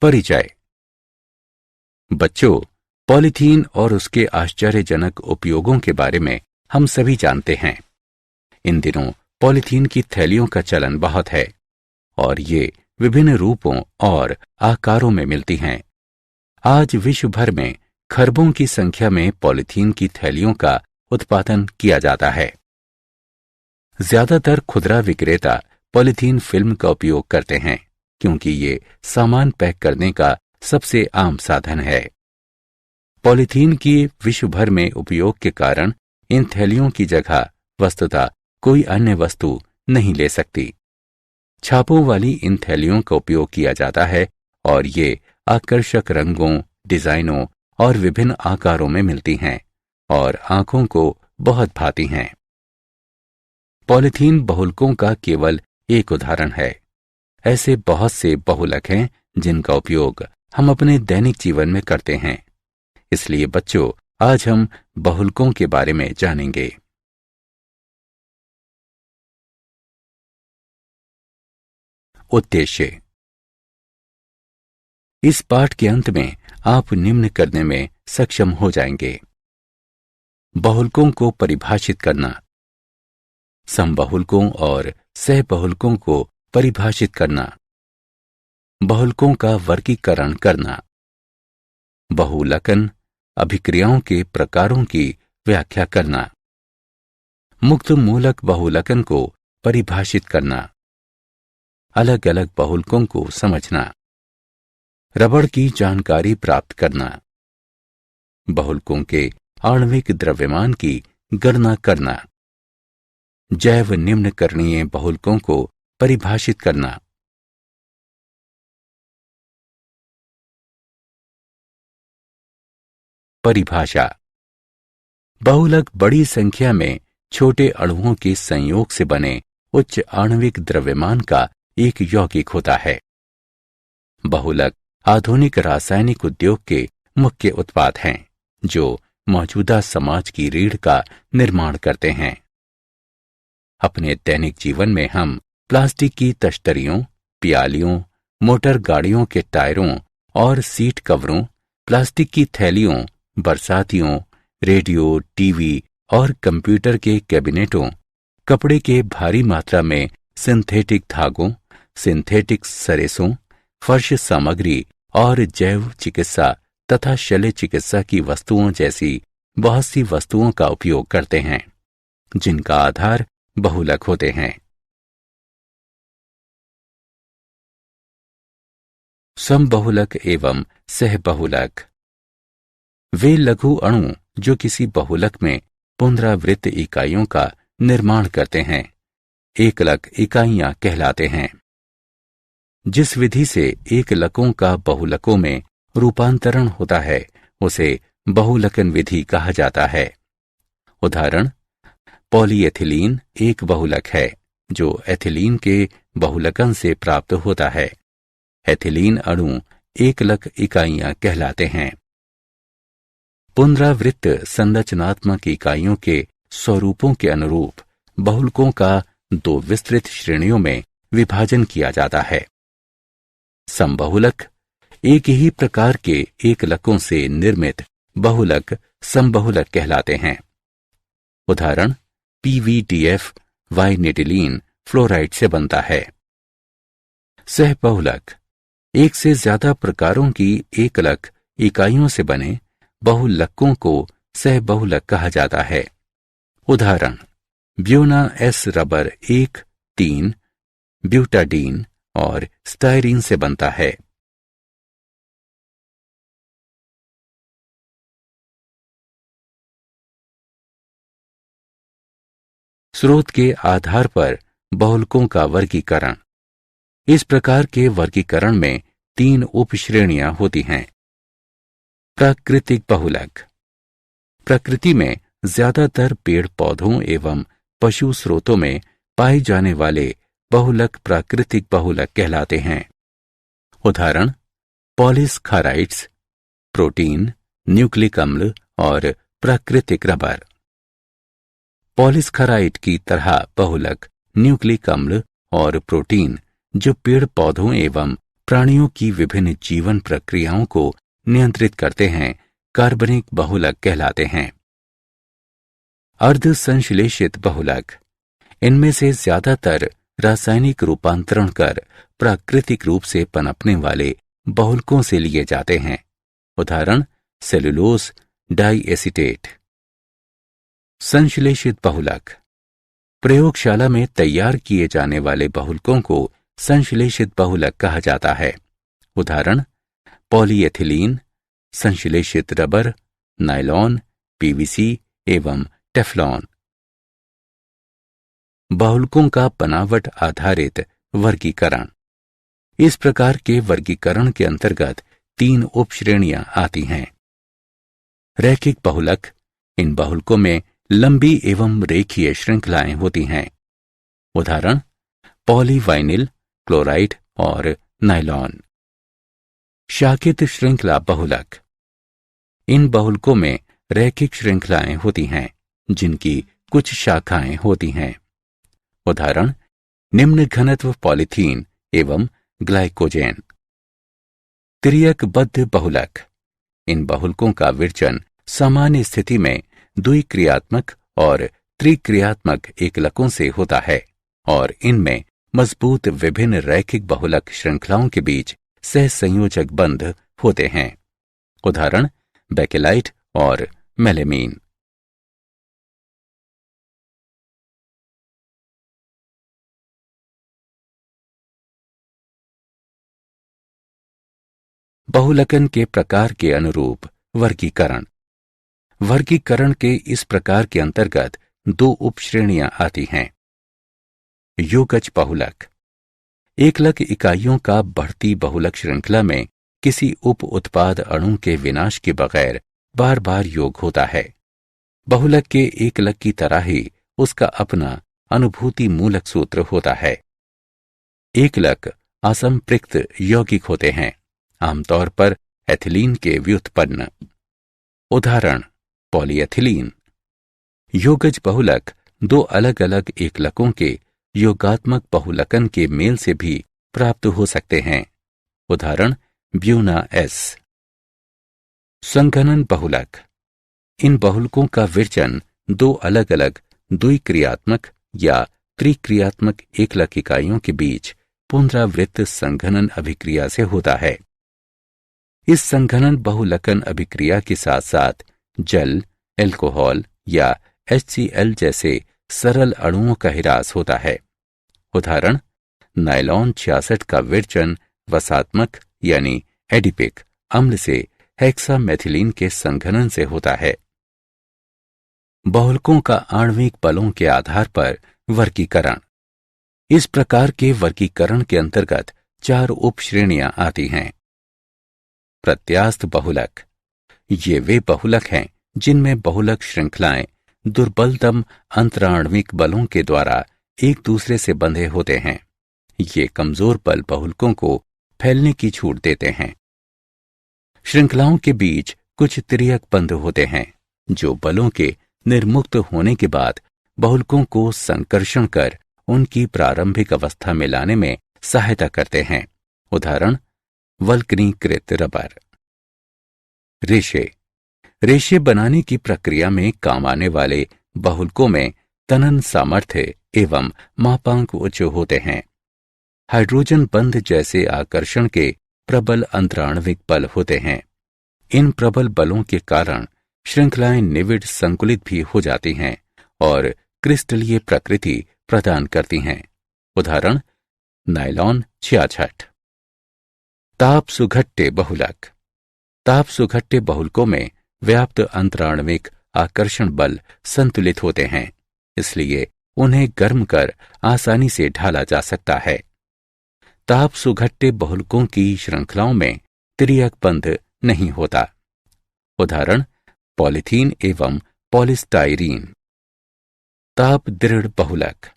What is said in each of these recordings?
परिचय। बच्चों, पॉलीथीन और उसके आश्चर्यजनक उपयोगों के बारे में हम सभी जानते हैं। इन दिनों पॉलीथीन की थैलियों का चलन बहुत है और ये विभिन्न रूपों और आकारों में मिलती हैं। आज विश्व भर में खरबों की संख्या में पॉलीथीन की थैलियों का उत्पादन किया जाता है। ज्यादातर खुदरा विक्रेता पॉलीथीन फिल्म का उपयोग करते हैं क्योंकि ये सामान पैक करने का सबसे आम साधन है। पॉलीथीन की विश्व भर में उपयोग के कारण इन थैलियों की जगह वस्तुतः कोई अन्य वस्तु नहीं ले सकती। छापों वाली इन थैलियों का उपयोग किया जाता है और ये आकर्षक रंगों, डिजाइनों और विभिन्न आकारों में मिलती हैं और आंखों को बहुत भाती हैं। पॉलीथीन बहुलकों का केवल एक उदाहरण है। ऐसे बहुत से बहुलक हैं जिनका उपयोग हम अपने दैनिक जीवन में करते हैं। इसलिए बच्चों, आज हम बहुलकों के बारे में जानेंगे। उद्देश्य। इस पाठ के अंत में आप निम्न करने में सक्षम हो जाएंगे। बहुलकों को परिभाषित करना, समबहुलकों और सहबहुलकों को परिभाषित करना, बहुलकों का वर्गीकरण करना, बहुलकन अभिक्रियाओं के प्रकारों की व्याख्या करना, मुक्त मूलक बहुलकन को परिभाषित करना, अलग अलग बहुलकों को समझना, रबड़ की जानकारी प्राप्त करना, बहुलकों के आणविक द्रव्यमान की गणना करना, जैव निम्नकरणीय बहुलकों को परिभाषित करना। परिभाषा। बहुलक बड़ी संख्या में छोटे अणुओं के संयोग से बने उच्च आणविक द्रव्यमान का एक यौगिक होता है। बहुलक आधुनिक रासायनिक उद्योग के मुख्य उत्पाद हैं जो मौजूदा समाज की रीढ़ का निर्माण करते हैं। अपने दैनिक जीवन में हम प्लास्टिक की तश्तरियों, प्यालियों, मोटर गाड़ियों के टायरों और सीट कवरों, प्लास्टिक की थैलियों, बरसातियों, रेडियो, टीवी और कंप्यूटर के कैबिनेटों, कपड़े के भारी मात्रा में सिंथेटिक धागों, सिंथेटिक सरेसों, फर्श सामग्री और जैव चिकित्सा तथा शल्य चिकित्सा की वस्तुओं जैसी बहुत सी वस्तुओं का उपयोग करते हैं जिनका आधार बहुलक होते हैं। समबहुलक एवं सहबहुलक। वे लघु अणु जो किसी बहुलक में पुनरावृत्त इकाइयों का निर्माण करते हैं, एकलक इकाइयां कहलाते हैं। जिस विधि से एकलकों का बहुलकों में रूपांतरण होता है उसे बहुलकन विधि कहा जाता है। उदाहरण, पॉलीएथिलीन एक बहुलक है जो एथिलीन के बहुलकन से प्राप्त होता है। एथिलीन अणु एकलक इकाइयां कहलाते हैं। पुनरावृत्त संरचनात्मक इकाइयों के स्वरूपों के अनुरूप बहुलकों का दो विस्तृत श्रेणियों में विभाजन किया जाता है। समबहुलक एक ही प्रकार के एकलकों से निर्मित बहुलक समबहुलक कहलाते हैं। उदाहरण, PVDF वाइनिटिलीन फ्लोराइड से बनता है। सहबहुलक एक से ज्यादा प्रकारों की एकलक इकाइयों से बने बहुलकों को सहबहुलक कहा जाता है। उदाहरण, ब्यूना S रबर 1,3 ब्यूटाडीन और स्टायरीन से बनता है। स्रोत के आधार पर बहुलकों का वर्गीकरण। इस प्रकार के वर्गीकरण में 3 उपश्रेणियां होती हैं। प्राकृतिक बहुलक। प्रकृति में ज्यादातर पेड़ पौधों एवं पशु स्रोतों में पाए जाने वाले बहुलक प्राकृतिक बहुलक कहलाते हैं। उदाहरण, पॉलीसैकेराइड्स, प्रोटीन, न्यूक्लिक अम्ल और प्राकृतिक रबर। पॉलीसैकेराइड की तरह बहुलक न्यूक्लिक अम्ल और प्रोटीन जो पेड़ पौधों एवं प्राणियों की विभिन्न जीवन प्रक्रियाओं को नियंत्रित करते हैं, कार्बनिक बहुलक कहलाते हैं। अर्धसंश्लेषित बहुलक, इनमें से ज्यादातर रासायनिक रूपांतरण कर प्राकृतिक रूप से पनपने वाले बहुलकों से लिए जाते हैं। उदाहरण सेलुलोज डाइएसीटेट। संश्लेषित बहुलक, प्रयोगशाला में तैयार किए जाने वाले बहुलकों को संश्लेषित बहुलक कहा जाता है। उदाहरण पॉलीएथिलीन, संश्लेषित रबर, नायलॉन, पीवीसी एवं टेफ्लॉन। बहुलकों का बनावट आधारित वर्गीकरण। इस प्रकार के वर्गीकरण के अंतर्गत 3 उपश्रेणियां आती हैं। रैखिक बहुलक, इन बहुलकों में लंबी एवं रेखीय श्रृंखलाएं होती हैं। उदाहरण पॉलीवाइनिल क्लोराइड और नायलॉन। शाखित श्रृंखला बहुलक, इन बहुलकों में रैखिक श्रृंखलाएं होती हैं जिनकी कुछ शाखाएं होती हैं। उदाहरण निम्न घनत्व पॉलीथीन एवं ग्लाइकोजेन। तिर्यकबद्ध बहुलक, इन बहुलकों का विरचन सामान्य स्थिति में द्विक्रियात्मक और त्रिक्रियात्मक एकलकों से होता है और इनमें मजबूत विभिन्न रैखिक बहुलक श्रृंखलाओं के बीच सहसंयोजक बंध होते हैं। उदाहरण बेकेलाइट और मेलेमीन। बहुलकन के प्रकार के अनुरूप वर्गीकरण। वर्गीकरण के इस प्रकार के अंतर्गत 2 उपश्रेणियां आती हैं। योगज बहुलक, एकलक इकाइयों का बढ़ती बहुलक श्रृंखला में किसी उप उत्पाद अणु के विनाश के बगैर बार बार योग होता है। बहुलक के एकलक की तरह ही उसका अपना अनुभूति मूलक सूत्र होता है। एकलक असंपृक्त यौगिक होते हैं, आमतौर पर एथिलीन के व्युत्पन्न। उदाहरण पॉलीएथिलीन। योगज बहुलक 2 अलग अलग एकलकों के योगात्मक बहुलकन के मेल से भी प्राप्त हो सकते हैं। उदाहरण ब्यूना एस। संघनन बहुलक, इन बहुलकों का विरचन 2 अलग अलग द्विक्रियात्मक या त्रिक्रियात्मक एकलक इकाइयों के बीच पुनरावृत्त संघनन अभिक्रिया से होता है। इस संघनन बहुलकन अभिक्रिया के साथ साथ जल, एल्कोहल या HCl जैसे सरल अणुओं का ह्रास होता है। उदाहरण नायलॉन 66 का विरचन वसात्मक यानी एडिपिक अम्ल से हेक्सामेथिलीन के संघनन से होता है। बहुलकों का आणविक बलों के आधार पर वर्गीकरण। इस प्रकार के वर्गीकरण के अंतर्गत 4 उपश्रेणियां आती हैं। प्रत्यास्थ बहुलक, ये वे बहुलक हैं जिनमें बहुलक श्रृंखलाएं दुर्बलतम अंतराण्विक बलों के द्वारा एक दूसरे से बंधे होते हैं। ये कमजोर बल बहुलकों को फैलने की छूट देते हैं। श्रृंखलाओं के बीच कुछ तिर्यक बंध होते हैं जो बलों के निर्मुक्त होने के बाद बहुलकों को संकर्षण कर उनकी प्रारंभिक अवस्था में लाने में सहायता करते हैं। उदाहरण वल्कनीकृत रबर। रेशे, रेशे बनाने की प्रक्रिया में काम आने वाले बहुलकों में तनन सामर्थ्य एवं मापांक उच्च होते हैं। हाइड्रोजन बंध जैसे आकर्षण के प्रबल अंतराण्विक बल होते हैं। इन प्रबल बलों के कारण श्रृंखलाएं निविड़ संकुलित भी हो जाती हैं और क्रिस्टलीय प्रकृति प्रदान करती हैं। उदाहरण नायलॉन 66। ताप सुघट्टे बहुलक, ताप सुघट्टे बहुलकों में व्याप्त अंतराण्विक आकर्षण बल संतुलित होते हैं, इसलिए उन्हें गर्म कर आसानी से ढाला जा सकता है। ताप सुघट्टे बहुलकों की श्रृंखलाओं में तिर्यक बंध नहीं होता। उदाहरण पॉलीथीन एवं पॉलिस्टाइरीन। ताप दृढ़ बहुलक,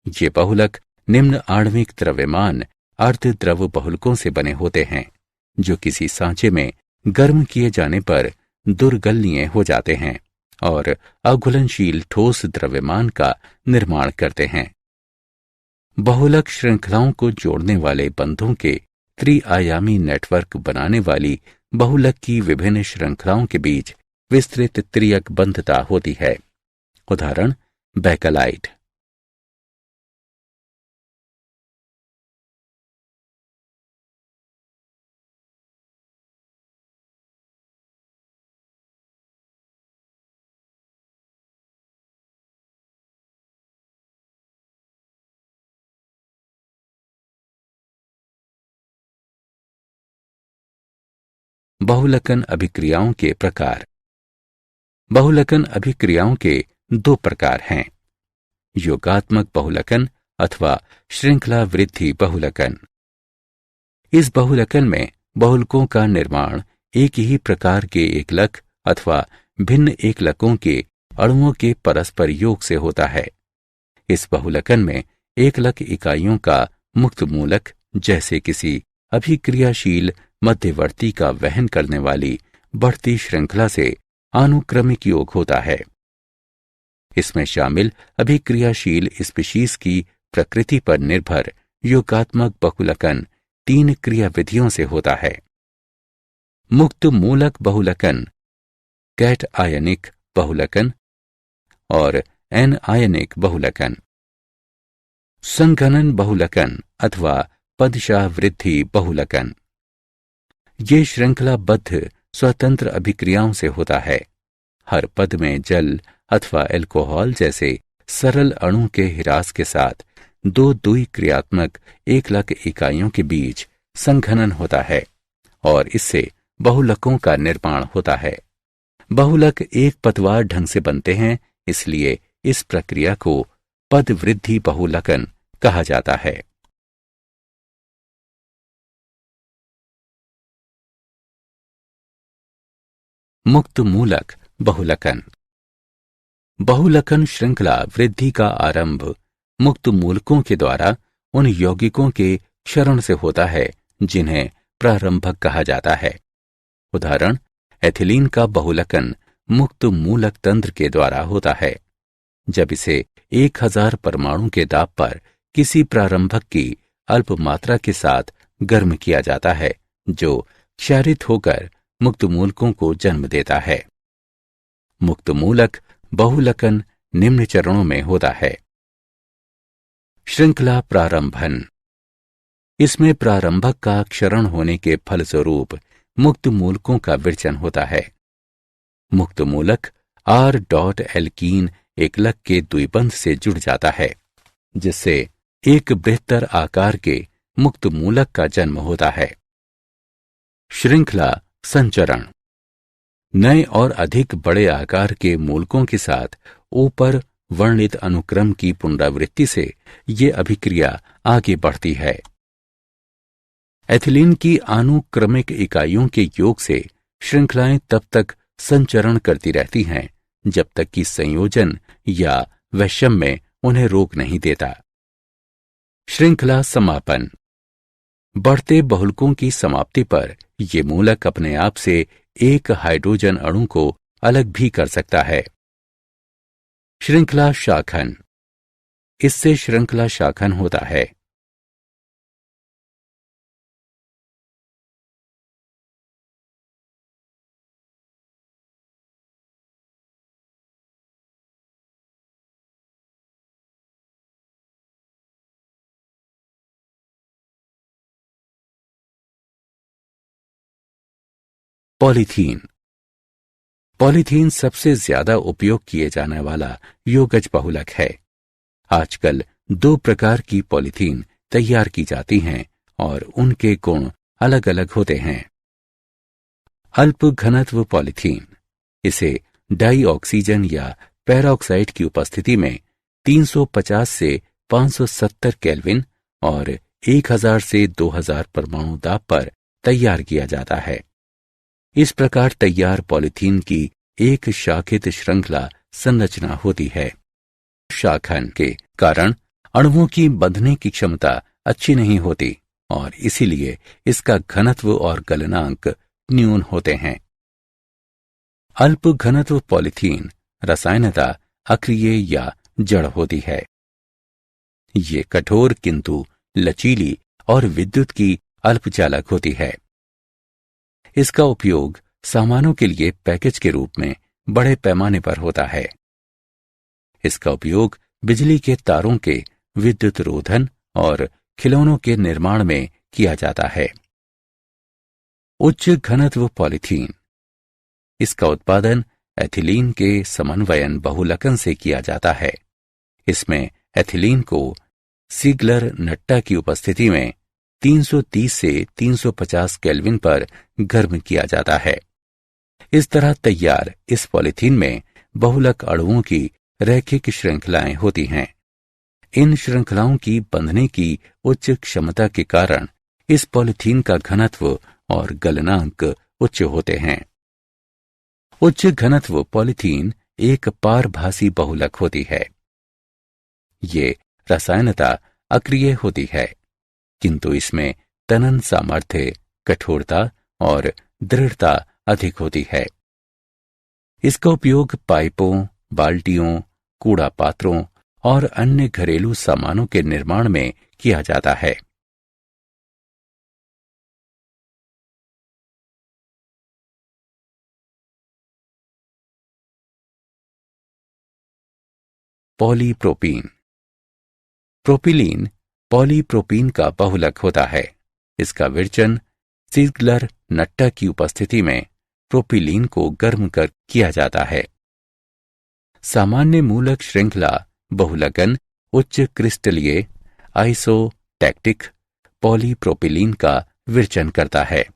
ये बहुलक निम्न आणविक द्रव्यमान अर्धद्रव बहुलकों से बने होते हैं जो किसी सांचे में गर्म किए जाने पर दुर्गलनीय हो जाते हैं और अघुलनशील ठोस द्रव्यमान का निर्माण करते हैं। बहुलक श्रृंखलाओं को जोड़ने वाले बंधों के त्रिआयामी नेटवर्क बनाने वाली बहुलक की विभिन्न श्रृंखलाओं के बीच विस्तृत त्रियक बंधता होती है। उदाहरण बैकलाइट। बहुलकन अभिक्रियाओं के प्रकार। बहुलकन अभिक्रियाओं के दो प्रकार हैं, योगात्मक बहुलकन अथवा श्रृंखला वृद्धि बहुलकन। इस बहुलकन में बहुलकों का निर्माण एक ही प्रकार के एकलक अथवा भिन्न एकलकों के अणुओं के परस्पर योग से होता है। इस बहुलकन में एकलक इकाइयों का मुक्त मूलक जैसे किसी अभिक्रियाशील मध्यवर्ती का वहन करने वाली बढ़ती श्रृंखला से आनुक्रमिक योग होता है। इसमें शामिल अभिक्रियाशील स्पीशीज की प्रकृति पर निर्भर योगात्मक बहुलकन 3 क्रियाविधियों से होता है। मुक्त मूलक बहुलकन, कैट आयनिक बहुलकन और एन आयनिक बहुलकन। संघनन बहुलकन अथवा पदशाह वृद्धि बहुलकन। ये श्रृंखलाबद्ध स्वतंत्र अभिक्रियाओं से होता है। हर पद में जल अथवा एल्कोहल जैसे सरल अणु के हिरास के साथ 2 द्विक्रियात्मक एकलक इकाइयों के बीच संघनन होता है और इससे बहुलकों का निर्माण होता है। बहुलक एक पदवार ढंग से बनते हैं, इसलिए इस प्रक्रिया को पद वृद्धि बहुलकन कहा जाता है। मुक्त मूलक बहुलकन। बहुलकन श्रृंखला वृद्धि का आरंभ मुक्त मूलकों के द्वारा उन यौगिकों के क्षरण से होता है जिन्हें प्रारंभक कहा जाता है। उदाहरण एथिलीन का बहुलकन मुक्त मूलक तंत्र के द्वारा होता है। जब इसे 1000 परमाणु के दाब पर किसी प्रारंभक की अल्प मात्रा के साथ गर्म किया जाता है, जो क्षारित होकर मुक्त मूलकों को जन्म देता है। मुक्त मूलक बहुलकन निम्न चरणों में होता है। श्रृंखला प्रारंभन। इसमें प्रारंभक का क्षरण होने के फलस्वरूप मुक्त मूलकों का विरचन होता है। मुक्त मूलक R. एल्कीन एकलक के द्विबंध से जुड़ जाता है, जिससे एक बृहत्तर आकार के मुक्त मूलक का जन्म होता है। श्रृंखला संचरण। नए और अधिक बड़े आकार के मूलकों के साथ ऊपर वर्णित अनुक्रम की पुनरावृत्ति से ये अभिक्रिया आगे बढ़ती है। एथिलीन की अनुक्रमिक इकाइयों के योग से श्रृंखलाएं तब तक संचरण करती रहती हैं जब तक कि संयोजन या वैषम्य उन्हें रोक नहीं देता। श्रृंखला समापन। बढ़ते बहुलकों की समाप्ति पर ये मूलक अपने आप से एक हाइड्रोजन अणु को अलग भी कर सकता है। श्रृंखला शाखन। इससे श्रृंखला शाखन होता है। पॉलीथीन। पॉलीथीन सबसे ज्यादा उपयोग किए जाने वाला योगज बहुलक है। आजकल 2 प्रकार की पॉलीथीन तैयार की जाती हैं और उनके गुण अलग अलग होते हैं। अल्प घनत्व पॉलीथीन। इसे डाई ऑक्सीजन या पेरोक्साइड की उपस्थिति में 350 से 570 केल्विन और 1000 से 2000 परमाणु दाब पर तैयार किया जाता है। इस प्रकार तैयार पॉलीथीन की एक शाखित श्रृंखला संरचना होती है। शाखन के कारण अणुओं की बंधने की क्षमता अच्छी नहीं होती और इसीलिए इसका घनत्व और गलनांक न्यून होते हैं। अल्प घनत्व पॉलीथीन रसायनतः अक्रिय या जड़ होती है। ये कठोर किंतु लचीली और विद्युत की अल्पचालक होती है। इसका उपयोग सामानों के लिए पैकेज के रूप में बड़े पैमाने पर होता है। इसका उपयोग बिजली के तारों के विद्युत रोधन और खिलौनों के निर्माण में किया जाता है। उच्च घनत्व पॉलीथीन। इसका उत्पादन एथिलीन के समन्वयन बहुलकन से किया जाता है। इसमें एथिलीन को सीगलर नट्टा की उपस्थिति में 330 से 350 केल्विन पर गर्म किया जाता है। इस तरह तैयार इस पॉलीथीन में बहुलक अणुओं की रैखिक श्रृंखलाएं होती हैं। इन श्रृंखलाओं की बंधने की उच्च क्षमता के कारण इस पॉलीथीन का घनत्व और गलनांक उच्च होते हैं। उच्च घनत्व पॉलीथीन एक पारभासी बहुलक होती है। ये रसायनता अक्रिय होती है, किंतु इसमें तनन सामर्थ्य, कठोरता और दृढ़ता अधिक होती है। इसका उपयोग पाइपों, बाल्टियों, कूड़ा पात्रों और अन्य घरेलू सामानों के निर्माण में किया जाता है। पॉलीप्रोपीन। प्रोपिलीन पॉलीप्रोपीन का बहुलक होता है। इसका विरचन सीगलर नट्टा की उपस्थिति में प्रोपिलीन को गर्म कर किया जाता है। सामान्य मूलक श्रृंखला बहुलकन उच्च क्रिस्टलीय आइसोटैक्टिक पॉलीप्रोपिलीन का विरचन करता है।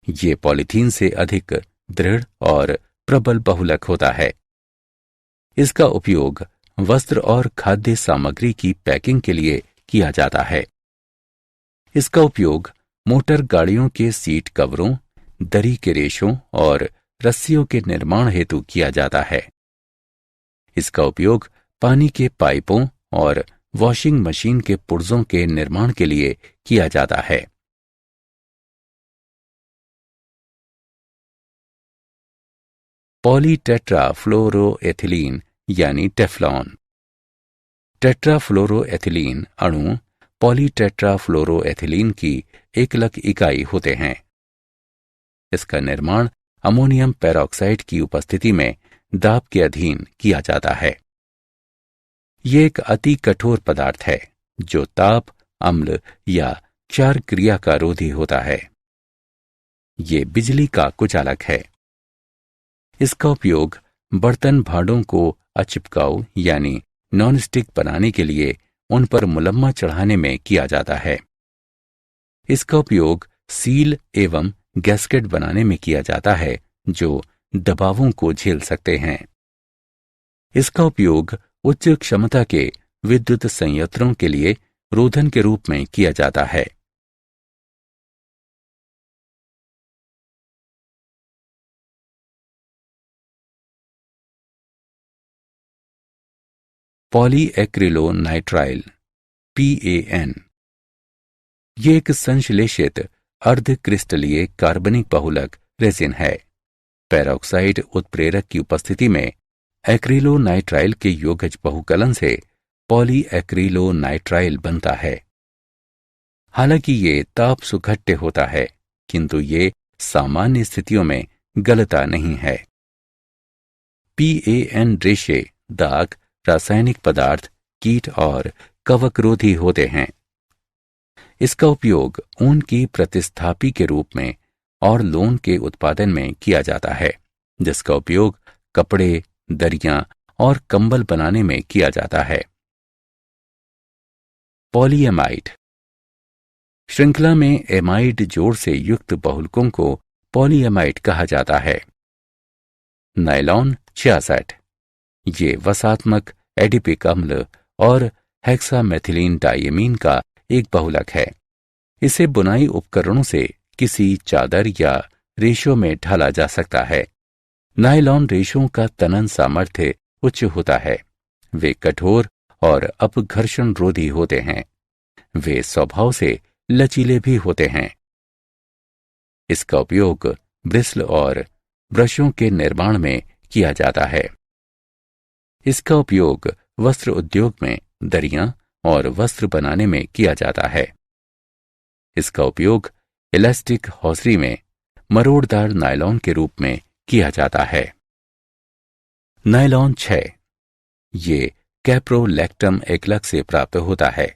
ये पॉलीथीन से अधिक दृढ़ और प्रबल बहुलक होता है। इसका उपयोग वस्त्र और खाद्य सामग्री की पैकिंग के लिए किया जाता है। इसका उपयोग मोटर गाड़ियों के सीट कवरों, दरी के रेशों और रस्सियों के निर्माण हेतु किया जाता है। इसका उपयोग पानी के पाइपों और वॉशिंग मशीन के पुर्जों के निर्माण के लिए किया जाता है। पॉलीटेट्राफ्लोरोएथिलीन यानी टेफ्लॉन। टेट्राफ्लोरोएथिलीन अणु पॉलीटेट्राफ्लोरोएथिलीन की एकलक इकाई होते हैं। इसका निर्माण अमोनियम पेरोक्साइड की उपस्थिति में दाब के अधीन किया जाता है। यह एक अति कठोर पदार्थ है जो ताप, अम्ल या क्षार क्रिया का रोधी होता है। ये बिजली का कुचालक है। इसका उपयोग बर्तन भांडों को अचिपकाऊ यानी नॉनस्टिक बनाने के लिए उन पर मुलम्मा चढ़ाने में किया जाता है। इसका उपयोग सील एवं गैस्केट बनाने में किया जाता है जो दबावों को झेल सकते हैं। इसका उपयोग उच्च क्षमता के विद्युत संयंत्रों के लिए रोधन के रूप में किया जाता है। पॉलीएक्रिलोनाइट्राइल PAN। ये एक संश्लेषित अर्धक्रिस्टलीय कार्बनिक बहुलक रेजिन है। पेरोक्साइड उत्प्रेरक की उपस्थिति में एक्रिलोनाइट्राइल के योगज बहुकलन से पॉलीएक्रिलोनाइट्राइल बनता है। हालांकि ये ताप सुघट्य होता है, किंतु ये सामान्य स्थितियों में गलता नहीं है। PAN रेशे दाग, रासायनिक पदार्थ, कीट और कवकरोधी होते हैं। इसका उपयोग ऊन की प्रतिस्थापी के रूप में और लोन के उत्पादन में किया जाता है, जिसका उपयोग कपड़े, दरियां और कंबल बनाने में किया जाता है। पॉलीएमाइड। श्रृंखला में एमाइड जोड़ से युक्त बहुलकों को पॉलीएमाइड कहा जाता है। नायलॉन 66। ये वसात्मक एडिपिक अम्ल और हेक्सामेथिलीन डाइएमीन का एक बहुलक है। इसे बुनाई उपकरणों से किसी चादर या रेशों में ढाला जा सकता है। नायलॉन रेशों का तनन सामर्थ्य उच्च होता है। वे कठोर और अपघर्षण रोधी होते हैं। वे स्वभाव से लचीले भी होते हैं। इसका उपयोग ब्रिस्ल और ब्रशों के निर्माण में किया जाता है। इसका उपयोग वस्त्र उद्योग में दरियां और वस्त्र बनाने में किया जाता है। इसका उपयोग इलास्टिक हौसरी में मरोड़दार नायलॉन के रूप में किया जाता है। नायलॉन 6 ये कैप्रोलैक्टम एग्लक से प्राप्त होता है।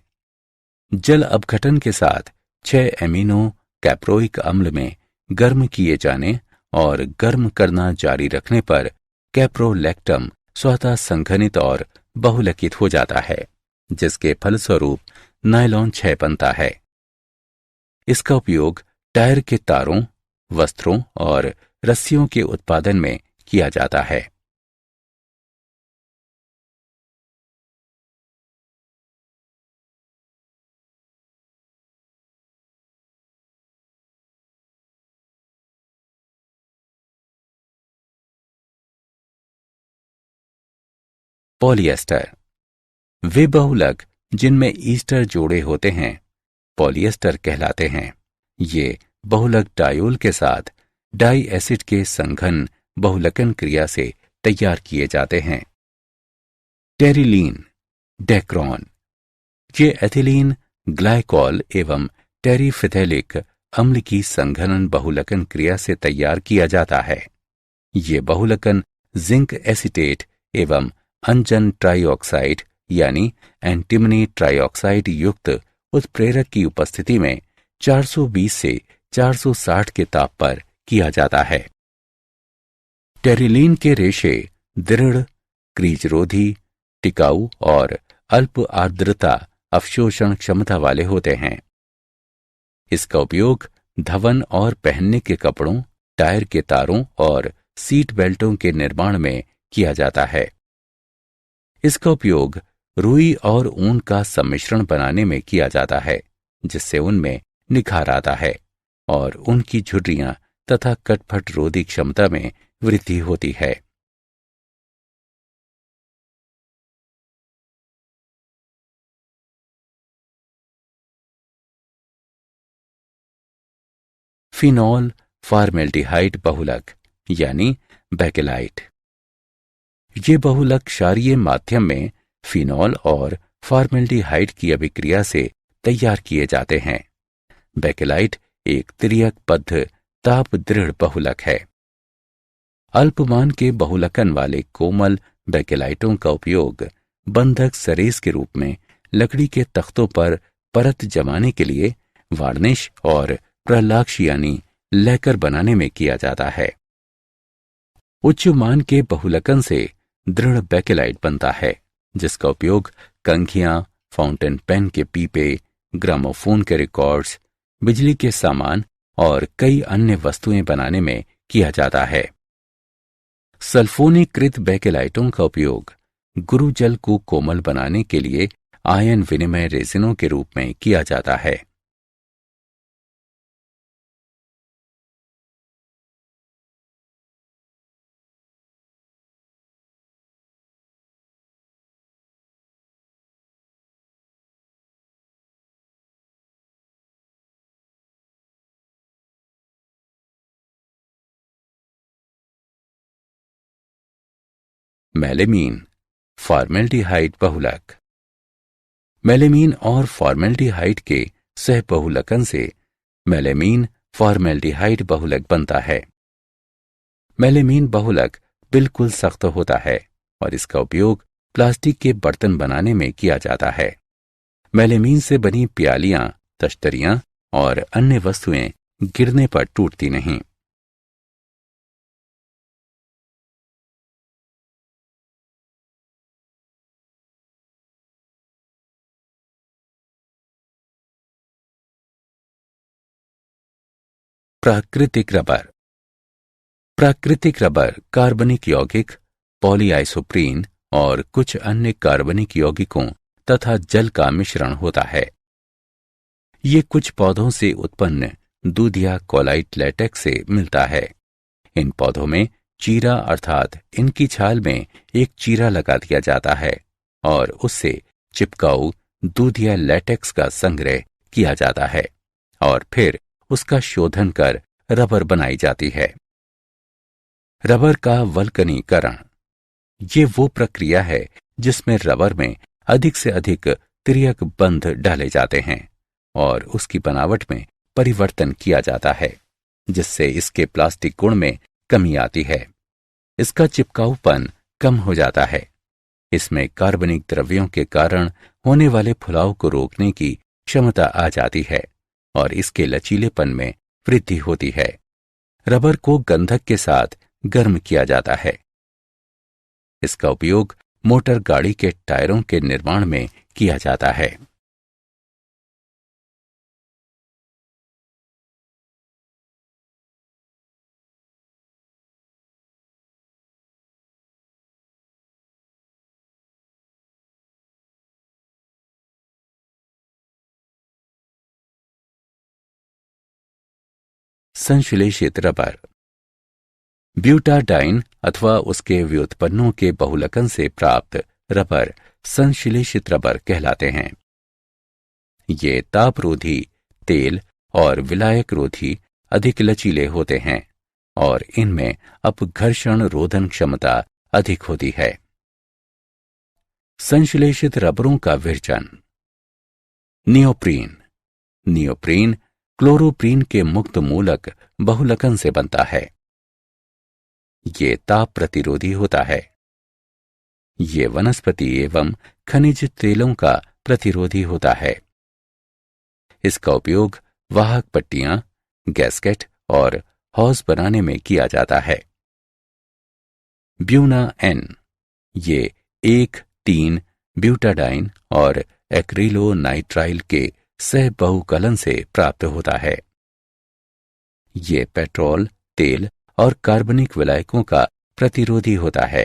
जल अपघटन के साथ 6 एमिनो कैप्रोइक अम्ल में गर्म किए जाने और गर्म करना जारी रखने पर कैप्रोलैक्टम स्वतः संघनित और बहुलकित हो जाता है, जिसके फलस्वरूप नायलॉन 6 बनता है। इसका उपयोग टायर के तारों, वस्त्रों और रस्सियों के उत्पादन में किया जाता है। पॉलिएस्टर वे बहुलक जिनमें ईस्टर जोड़े होते हैं पॉलिएस्टर कहलाते हैं। ये बहुलक डायोल के साथ डाई एसिड के संघन बहुलकन क्रिया से तैयार किए जाते हैं। टेरिलीन, डेक्रॉन ये एथिलीन ग्लाइकॉल एवं टेरिफिथैलिक अम्ल की संघनन बहुलकन क्रिया से तैयार किया जाता है। ये बहुलकन जिंक एसिटेट एवं अंजन ट्राइऑक्साइड यानी एंटिमनी ट्राइऑक्साइड युक्त उत्प्रेरक की उपस्थिति में 420 से 460 के ताप पर किया जाता है। टेरिलीन के रेशे दृढ़, क्रीजरोधी, टिकाऊ और अल्प आर्द्रता अवशोषण क्षमता वाले होते हैं। इसका उपयोग धवन और पहनने के कपड़ों, टायर के तारों और सीट बेल्टों के निर्माण में किया जाता है। इसका उपयोग रुई और ऊन का सम्मिश्रण बनाने में किया जाता है, जिससे उनमें निखार आता है और उनकी झुर्रियां तथा कटफट रोधी क्षमता में वृद्धि होती है। फिनॉल फॉर्मेल्डिहाइड बहुलक यानी बेकेलाइट ये बहुलक क्षारीय माध्यम में फिनॉल और फॉर्मेल्डिहाइड की अभिक्रिया से तैयार किए जाते हैं। बेकेलाइट एक तिर्यकबद्ध ताप दृढ़ बहुलक है। अल्पमान के बहुलकन वाले कोमल बेकेलाइटों का उपयोग बंधक सरेस के रूप में लकड़ी के तख्तों पर परत जमाने के लिए वार्निश और प्रलाक्ष यानी लैकर बनाने में किया जाता है। उच्च मान के बहुलकन से दृढ़ बेकेलाइट बनता है, जिसका उपयोग कंघियां, फाउंटेन पेन के पीपे, ग्रामोफोन के रिकॉर्ड्स, बिजली के सामान और कई अन्य वस्तुएं बनाने में किया जाता है। सल्फोनीकृत बेकेलाइटों का उपयोग गुरुजल को कोमल बनाने के लिए आयन विनिमय रेजिनों के रूप में किया जाता है। मेलेमीन फॉर्मेल्डिहाइड बहुलक मेलेमीन और फॉर्मेल्डिहाइड के सह बहुलकन से मेलेमीन फॉर्मेल्डिहाइड बहुलक बनता है। मेलेमीन बहुलक बिल्कुल सख्त होता है और इसका उपयोग प्लास्टिक के बर्तन बनाने में किया जाता है। मेलेमीन से बनी प्यालियां, तश्तरियां और अन्य वस्तुएं गिरने पर टूटती नहीं। प्राकृतिक रबर प्राकृतिक रबर कार्बनिक यौगिक, पॉलीआइसोप्रीन और कुछ अन्य कार्बनिक यौगिकों तथा जल का मिश्रण होता है। ये कुछ पौधों से उत्पन्न दूध या कोलाइट लेटेक्स से मिलता है। इन पौधों में चीरा अर्थात इनकी छाल में एक चीरा लगा दिया जाता है और उससे चिपकाऊ दूध या लेटेक्स का संग्रह किया जाता है और फिर उसका शोधन कर रबर बनाई जाती है। रबर का वल्कनीकरण ये वो प्रक्रिया है जिसमें रबर में अधिक से अधिक तिर्यक बंध डाले जाते हैं और उसकी बनावट में परिवर्तन किया जाता है, जिससे इसके प्लास्टिक गुण में कमी आती है। इसका चिपकाऊपन कम हो जाता है। इसमें कार्बनिक द्रव्यों के कारण होने वाले फुलाव को रोकने की क्षमता आ जाती है और इसके लचीलेपन में वृद्धि होती है। रबर को गंधक के साथ गर्म किया जाता है। इसका उपयोग मोटर गाड़ी के टायरों के निर्माण में किया जाता है। संश्लेषित रबर ब्यूटाडाइन अथवा उसके व्युत्पन्नों के बहुलकन से प्राप्त रबर संश्लेषित रबर कहलाते हैं। ये तापरोधी, तेल और विलायक रोधी अधिक लचीले होते हैं और इनमें अपघर्षण रोधन क्षमता अधिक होती है। संश्लेषित रबरों का विरचन। नियोप्रीन। नियोप्रीन क्लोरोप्रीन के मुक्त मूलक बहुलकन से बनता है। ये ताप प्रतिरोधी होता है। ये वनस्पति एवं खनिज तेलों का प्रतिरोधी होता है। इसका उपयोग वाहक पट्टियां, गैस्केट और हौज बनाने में किया जाता है। Buna N. ये 1,3 ब्यूटाडाइन और एक्रिलोनाइट्राइल के सह बहुकलन से प्राप्त होता है। ये पेट्रोल, तेल और कार्बनिक विलायकों का प्रतिरोधी होता है।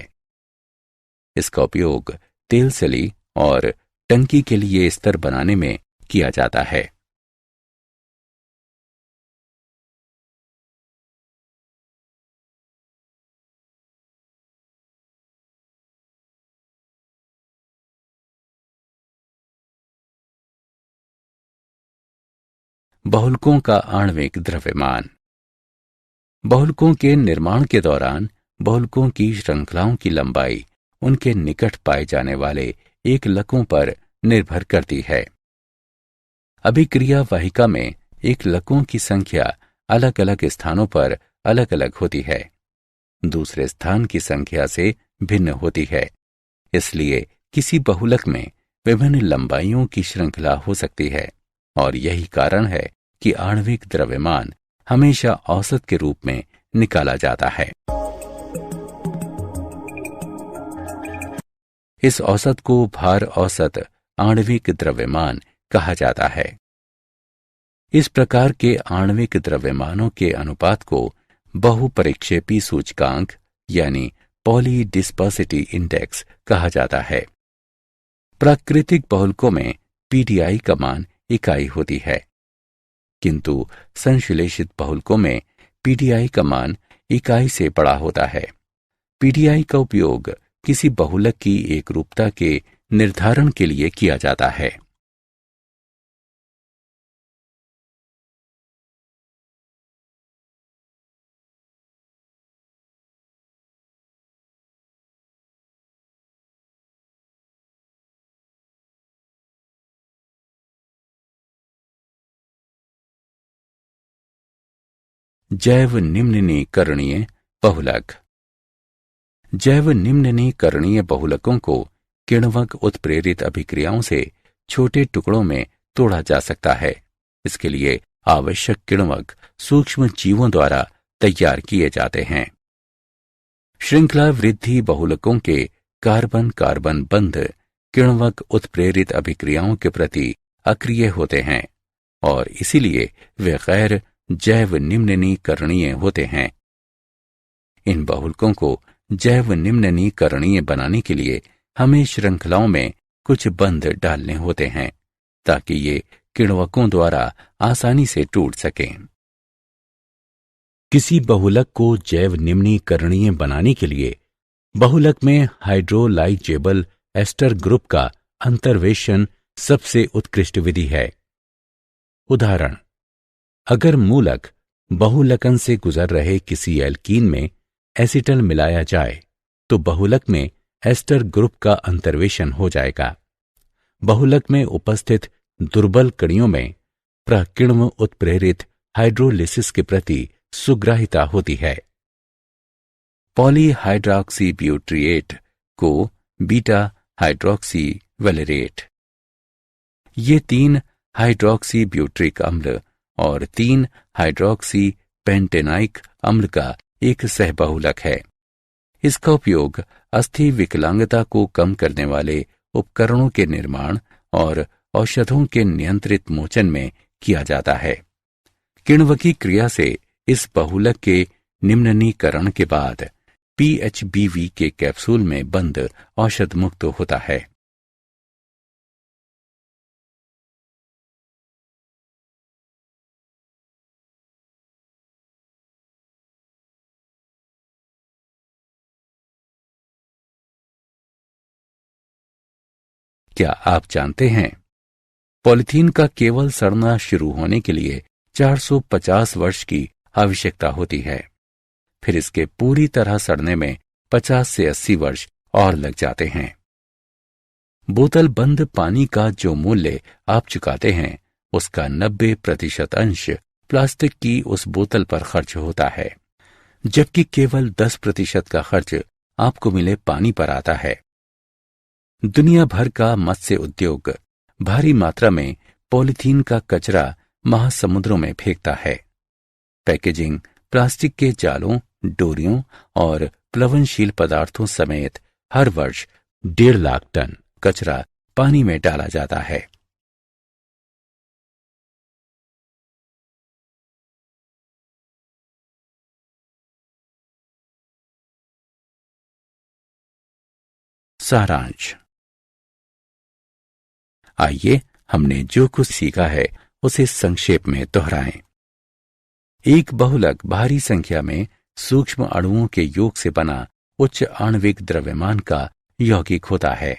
इसका उपयोग तेल सली और टंकी के लिए स्तर बनाने में किया जाता है। बहुलकों का आणविक द्रव्यमान। बहुलकों के निर्माण के दौरान बहुलकों की श्रृंखलाओं की लंबाई उनके निकट पाए जाने वाले एकलकों पर निर्भर करती है। अभिक्रिया वाहिका में एकलकों की संख्या अलग अलग स्थानों पर अलग अलग होती है, दूसरे स्थान की संख्या से भिन्न होती है। इसलिए किसी बहुलक में विभिन्न लंबाइयों की श्रृंखला हो सकती है और यही कारण है कि आणविक द्रव्यमान हमेशा औसत के रूप में निकाला जाता है। इस औसत को भार औसत आणविक द्रव्यमान कहा जाता है। इस प्रकार के आणविक द्रव्यमानों के अनुपात को बहुपरिक्षेपी सूचकांक यानी पॉलीडिस्पर्सिटी इंडेक्स कहा जाता है। प्राकृतिक बहुलकों में पीडीआई का मान इकाई होती है, किंतु संश्लेषित बहुलकों में पीडीआई का मान इकाई से बड़ा होता है। पीडीआई का उपयोग किसी बहुलक की एकरूपता के निर्धारण के लिए किया जाता है। जैव निम्नीकरणीय बहुलक। जैव निम्नीकरणीय बहुलकों को किण्वक उत्प्रेरित अभिक्रियाओं से छोटे टुकड़ों में तोड़ा जा सकता है। इसके लिए आवश्यक किण्वक सूक्ष्म जीवों द्वारा तैयार किए जाते हैं। श्रृंखला वृद्धि बहुलकों के कार्बन कार्बन बंध किण्वक उत्प्रेरित अभिक्रियाओं के प्रति अक्रिय होते हैं और इसीलिए वे गैर जैव निम्नीकरणीय होते हैं। इन बहुलकों को जैव निम्नीकरणीय बनाने के लिए हमें श्रृंखलाओं में कुछ बंध डालने होते हैं ताकि ये किण्वकों द्वारा आसानी से टूट सकें। किसी बहुलक को जैव निम्नीकरणीय बनाने के लिए बहुलक में हाइड्रोलाइजेबल एस्टर ग्रुप का अंतर्वेशन सबसे उत्कृष्ट विधि है। उदाहरण, अगर मूलक बहुलकन से गुजर रहे किसी एल्कीन में एसिटल मिलाया जाए तो बहुलक में एस्टर ग्रुप का अंतर्वेशन हो जाएगा। बहुलक में उपस्थित दुर्बल कणियों में प्रकिण्व उत्प्रेरित हाइड्रोलिसिस के प्रति सुग्राहिता होती है। पॉलीहाइड्रॉक्सी ब्यूट्रिएट को बीटा हाइड्रॉक्सी वैलेरेट। ये 3 हाइड्रॉक्सी ब्यूट्रिक अम्ल और 3 हाइड्रॉक्सी पेंटेनाइक अम्ल का एक सहबहुलक है। इसका उपयोग अस्थि विकलांगता को कम करने वाले उपकरणों के निर्माण और औषधों के नियंत्रित मोचन में किया जाता है। किण्वकी क्रिया से इस बहुलक के निम्ननीकरण के बाद PHBV के कैप्सूल में बंद औषध मुक्त होता है। क्या आप जानते हैं, पॉलीथीन का केवल सड़ना शुरू होने के लिए 450 वर्ष की आवश्यकता होती है। फिर इसके पूरी तरह सड़ने में 50 से 80 वर्ष और लग जाते हैं। बोतल बंद पानी का जो मूल्य आप चुकाते हैं, उसका 90% अंश प्लास्टिक की उस बोतल पर खर्च होता है, जबकि केवल 10% का खर्च आपको मिले पानी पर आता है। दुनिया भर का मत्स्य उद्योग भारी मात्रा में पॉलीथीन का कचरा महासमुद्रों में फेंकता है। पैकेजिंग, प्लास्टिक के जालों, डोरियों और प्लवनशील पदार्थों समेत हर वर्ष 1.5 लाख टन कचरा पानी में डाला जाता है। सारांश। आइए हमने जो कुछ सीखा है उसे संक्षेप में दोहराएं। एक बहुलक भारी संख्या में सूक्ष्म अणुओं के योग से बना उच्च आणविक द्रव्यमान का यौगिक होता है।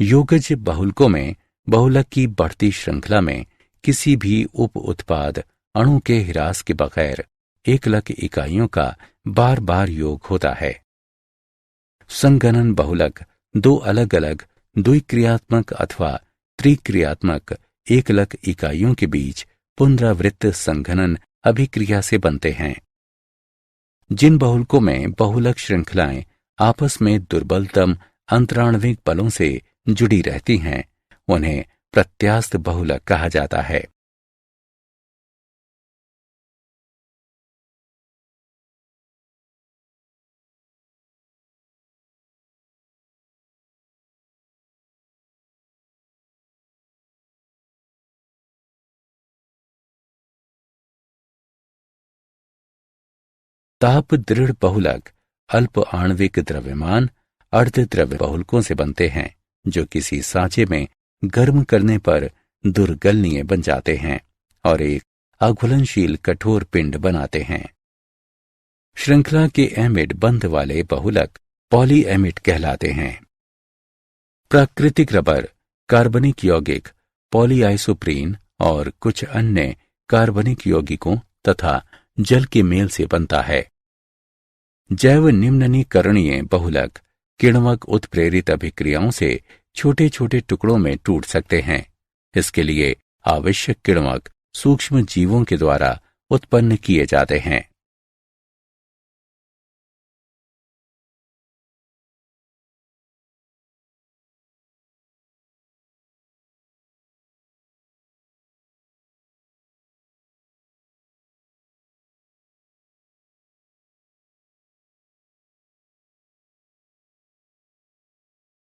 योगज बहुलकों में बहुलक की बढ़ती श्रृंखला में किसी भी उप उत्पाद अणु के ह्रास के बगैर एकलक इकाइयों का बार बार योग होता है। संघनन बहुलक 2 अलग अलग द्विक्रियात्मक अथवा त्रिक्रियात्मक एकलक इकाइयों के बीच पुनरावृत्त संघनन अभिक्रिया से बनते हैं। जिन बहुलकों में बहुलक श्रृंखलाएं आपस में दुर्बलतम अंतराण्विक बलों से जुड़ी रहती हैं, उन्हें प्रत्यास्थ बहुलक कहा जाता है। ताप दृढ़ बहुलक अल्प आणविक द्रव्यमान अर्धद्रव्य बहुलकों से बनते हैं, जो किसी सांचे में गर्म करने पर दुर्गलनीय बन जाते हैं और एक अघुलनशील कठोर पिंड बनाते हैं। श्रृंखला के एमिड बंध वाले बहुलक पॉलीएमिड कहलाते हैं। प्राकृतिक रबर कार्बनिक यौगिक पॉलीआइसोप्रीन और कुछ अन्य कार्बनिक यौगिकों तथा जल के मेल से बनता है। जैव निम्ननीकरणीय बहुलक किण्वक उत्प्रेरित अभिक्रियाओं से छोटे छोटे टुकड़ों में टूट सकते हैं। इसके लिए आवश्यक किण्वक सूक्ष्म जीवों के द्वारा उत्पन्न किए जाते हैं।